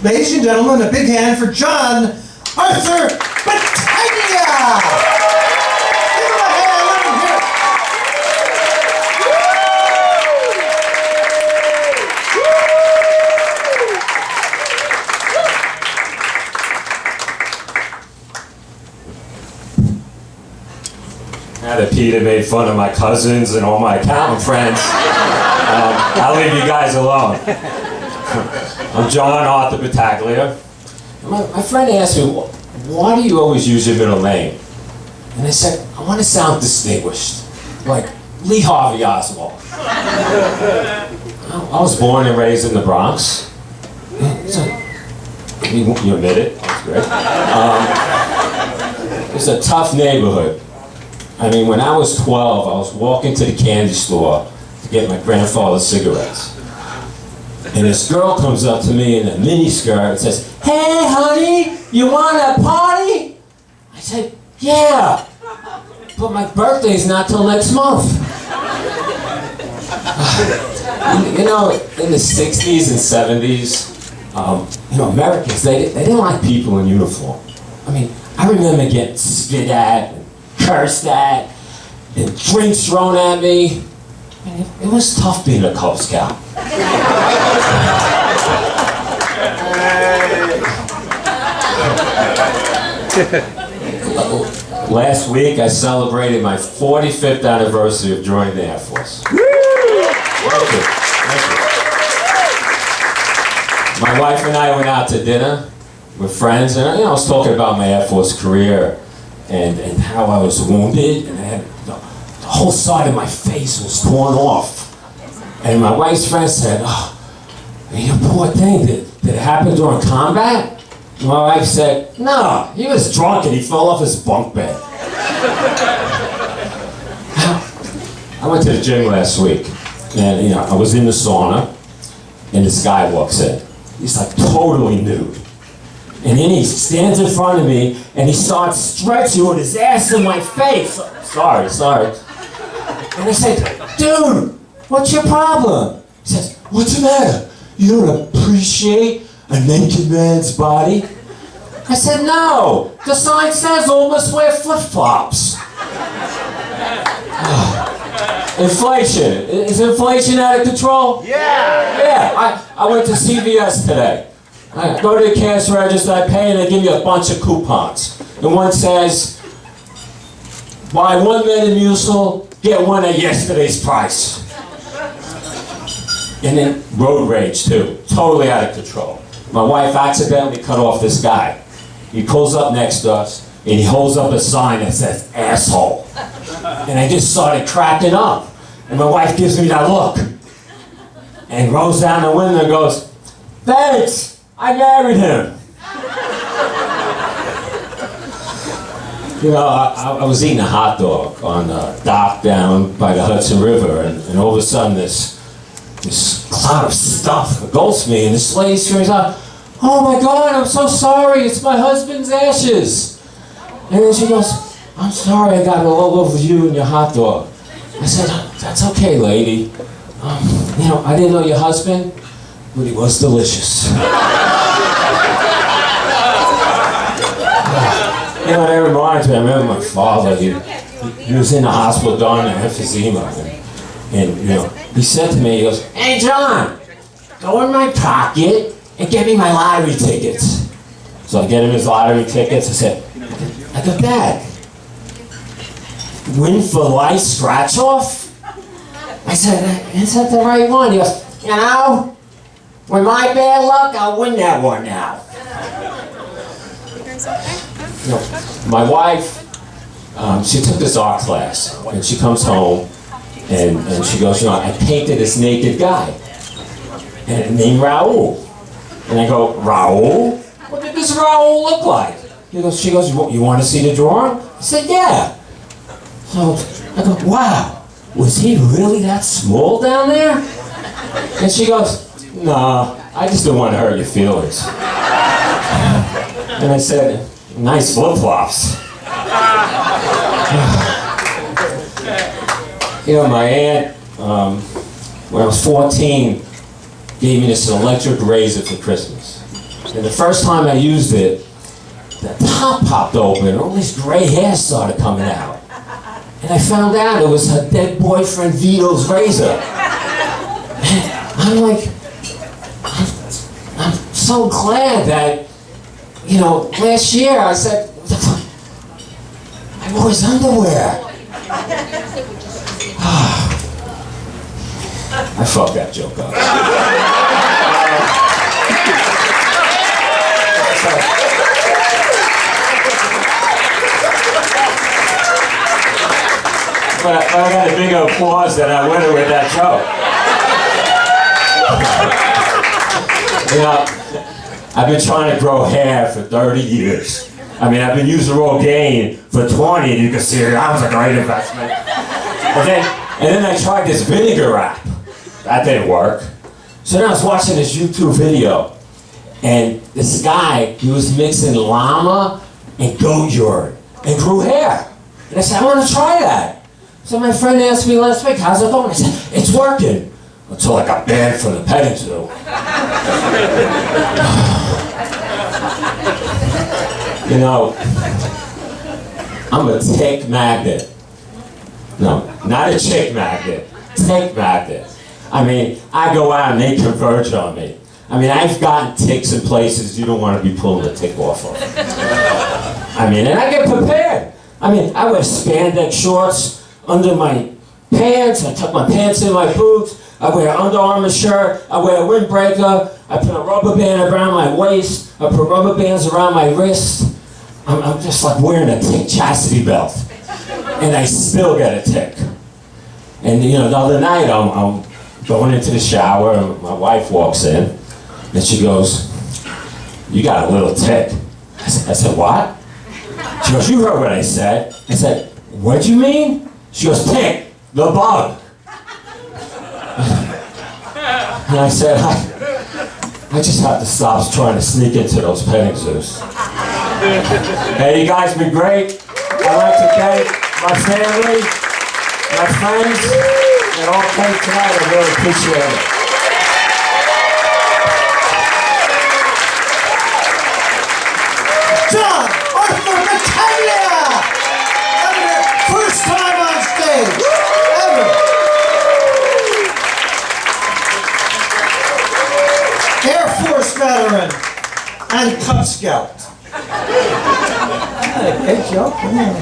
Ladies and gentlemen, a big hand for John Arthur Battaglia! Give him a hand, let him hear it. Now that Peter made fun of my cousins and all my accountant friends, I'll leave you guys alone. I'm John Arthur Battaglia. My friend asked me, why do you always use your middle name? And I said, I want to sound distinguished, like Lee Harvey Oswald. I was born and raised in the Bronx. You admit it, that's great. It's a tough neighborhood. I mean, when I was 12, I was walking to the candy store to get my grandfather's cigarettes. And this girl comes up to me in a mini skirt and says, "Hey, honey, you want a party?" I said, "Yeah, but my birthday's not till next month." You know, in the 60s and 70s, Americans, they didn't like people in uniform. I mean, I remember getting spit at, and cursed at, and drinks thrown at me. I mean, it was tough being a Cub Scout. Last week I celebrated my 45th anniversary of joining the Air Force. Thank you. My wife and I went out to dinner with friends, and I was talking about my Air Force career and how I was wounded, and I had the whole side of my face was torn off. And my wife's friend said, "Oh, you poor thing, did it happen during combat?" My wife said, "No, he was drunk and he fell off his bunk bed." I went to the gym last week, and I was in the sauna, and this guy walks in. He's like totally nude. And then he stands in front of me, and he starts stretching with his ass in my face. Sorry. And I said, "Dude, what's your problem?" He says, "What's the matter? You don't appreciate a naked man's body?" I said, "No, the sign says all must wear flip-flops." Inflation. Is inflation out of control? Yeah, I went to CVS today. I go to the cash register, I pay, and they give me a bunch of coupons. And one says, buy one Metamucil, get one at yesterday's price. And then road rage too, totally out of control. My wife accidentally cut off this guy. He pulls up next to us, and he holds up a sign that says, "asshole." And I just started cracking up. And my wife gives me that look. And rolls down the window and goes, "Thanks, I married him." I was eating a hot dog on a dock down by the Hudson River, and all of a sudden this cloud of stuff engulfs me, and this lady screams out, "Oh my God, I'm so sorry, it's my husband's ashes." And then she goes, "I'm sorry I got it all over you and your hot dog." I said, "That's okay, lady. I didn't know your husband, but he was delicious." That reminds me, I remember my father, he was in the hospital dying of emphysema, and he said to me, he goes, "Hey John, go in my pocket and get me my lottery tickets." So I get him his lottery tickets. I said, "I got that. Win for life scratch off?" I said, "Is that the right one?" He goes, "With my bad luck, I'll win that one now." My wife, she took this art class, and she comes home, and she goes, "I painted this naked guy, and named Raoul." And I go, "Raoul? What did this Raoul look like?" She goes, "You want to see the drawing?" I said, "Yeah." So I go, "Wow, was he really that small down there?" And she goes, "No, I just didn't want to hurt your feelings." And I said, "Nice flip-flops." My aunt, when I was 14, gave me this electric razor for Christmas. And the first time I used it, the top popped open and all this gray hair started coming out. And I found out it was her dead boyfriend Vito's razor. And I'm like, I'm so glad that, you know, last year I said, I wore his underwear. I fucked that joke up. But I got a big applause that I went with that joke. You know, I've been trying to grow hair for 30 years. I mean, I've been using Rogaine for 20, and you can see that was a great investment. And then I tried this vinegar app. That didn't work. So then I was watching this YouTube video, and this guy, he was mixing llama and goat urine and grew hair. And I said, I want to try that. So my friend asked me last week, how's it going? I said, it's working. Until I got banned from the petting zoo. You know, I'm a tick magnet. No, not a chick magnet. Tick magnet. I mean, I go out and they converge on me. I mean, I've gotten ticks in places you don't want to be pulling a tick off of. I mean, and I get prepared. I mean, I wear spandex shorts under my pants. I tuck my pants in my boots. I wear an Under Armour shirt. I wear a windbreaker. I put a rubber band around my waist. I put rubber bands around my wrist. I'm just like wearing a tick chastity belt. And I still get a tick. And you know, the other night I'm going into the shower and my wife walks in and she goes, you got a little tick. I said, what? She goes, you heard what I said. I said, what'd you mean? She goes, tick, the bug. And I said, I just have to stop trying to sneak into those petting zoos. Hey, you guys been great. I'd like to thank my family, my friends, that all came tonight. I really appreciate it. John Arthur Battaglia! First time on stage, ever. Air Force veteran and Cub Scout. Hey, Joe, come here.